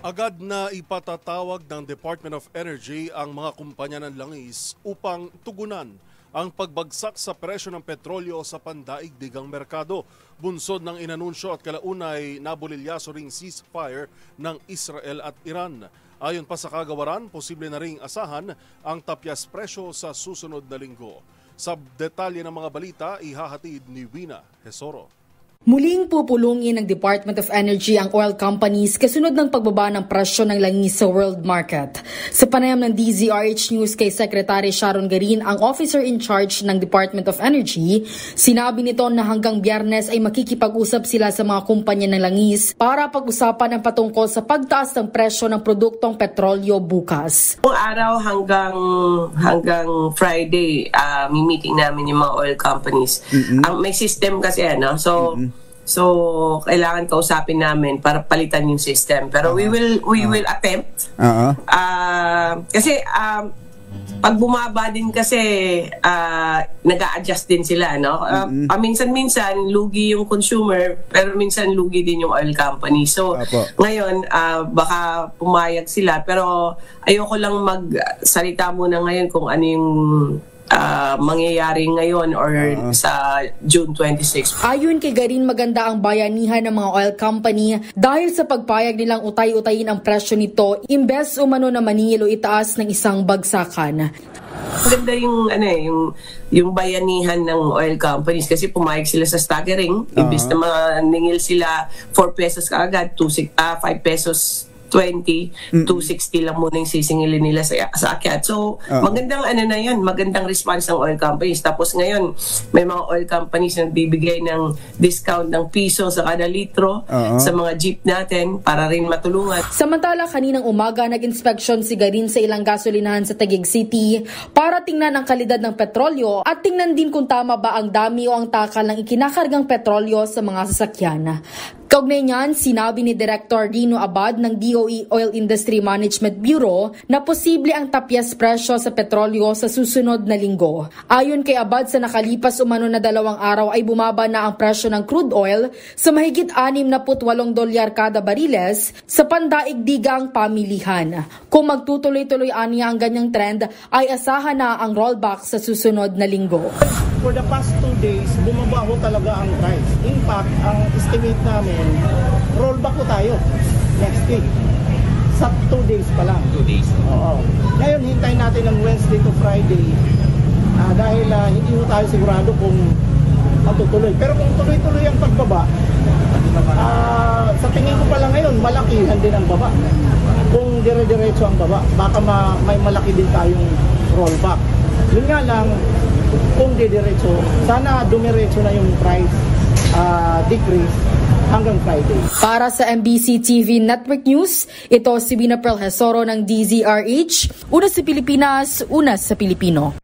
Agad na ipatatawag ng Department of Energy ang mga kumpanya ng langis upang tugunan ang pagbagsak sa presyo ng petrolyo sa pandaigdigang merkado. Bunsod ng inanunsyo at kalaunay nabulilyaso ring ceasefire ng Israel at Iran. Ayon pa sa kagawaran, posible na ring asahan ang tapyas presyo sa susunod na linggo. Sa detalye ng mga balita, ihahatid ni Wina Hesoro. Muling pupulungin ng Department of Energy ang oil companies kasunod ng pagbaba ng presyo ng langis sa world market. Sa panayam ng DZRH News kay Secretary Sharon Garin, ang officer in charge ng Department of Energy, sinabi nito na hanggang Biyernes ay makikipag-usap sila sa mga kumpanya ng langis para pag-usapan ang patungkol sa pagtaas ng presyo ng produktong petrolyo bukas. Kung araw hanggang Friday, meeting namin yung mga oil companies. May system kasi So, kailangan kausapin namin para palitan yung system. Pero we will attempt. Kasi pag bumaba din kasi nag-a-adjust din sila, no? Minsan-minsan lugi yung consumer, pero minsan lugi din yung oil company. So, ngayon baka pumayag sila, pero ayoko lang magsalita muna ngayon kung ano yung mangyayari ngayon or sa June 26. Ayon kay Garin, maganda ang bayanihan ng mga oil company dahil sa pagpayag nilang utay-utayin ang presyo nito imbes umano na maningil o itaas ng isang bagsakan. Maganda yung bayanihan ng oil companies kasi pumayag sila sa staggering. Imbes na maningil sila 4 pesos kaagad, 5 pesos 20, 260 lang muna yung sisingilin nila sa akyat. So, magandang magandang response ng oil companies. Tapos ngayon, may mga oil companies na bibigay ng discount ng piso sa kada litro sa mga jeep natin para rin matulungan. Samantala, kaninang umaga, nag-inspection si Garin sa ilang gasolinahan sa Taguig City para tingnan ang kalidad ng petrolyo at tingnan din kung tama ba ang dami o ang takal ng ikinakargang petrolyo sa mga sasakyan. Kaugnay niyan, sinabi ni Director Dino Abad ng DOE Oil Industry Management Bureau na posible ang tapyas presyo sa petrolyo sa susunod na linggo. Ayon kay Abad, sa nakalipas umano na 2 araw ay bumaba na ang presyo ng crude oil sa mahigit $68 kada bariles sa pandaigdigang pamilihan. Kung magtutuloy-tuloy aniya ang ganyang trend, ay asahan na ang rollback sa susunod na linggo. For the past 2 days, bumaba ho talaga ang price. In fact, ang estimate namin, rollback ko tayo next week. Sa 2 days pa lang. 2 days? Oo. Ngayon, hintayin natin ng Wednesday to Friday dahil hindi ho tayo sigurado kung matutuloy. Pero kung tuloy-tuloy ang pagbaba, sa tingin ko pa lang ngayon, malakihan din ang baba. Kung dire-diretso ang baba, baka may malaki din tayong rollback. Yun nga lang, kung didiretso, sana dumiretso na yung price decrease hanggang Friday. Para sa MBC TV Network News, ito si Wina Hesoro ng DZRH. Una sa Pilipinas, una sa Pilipino.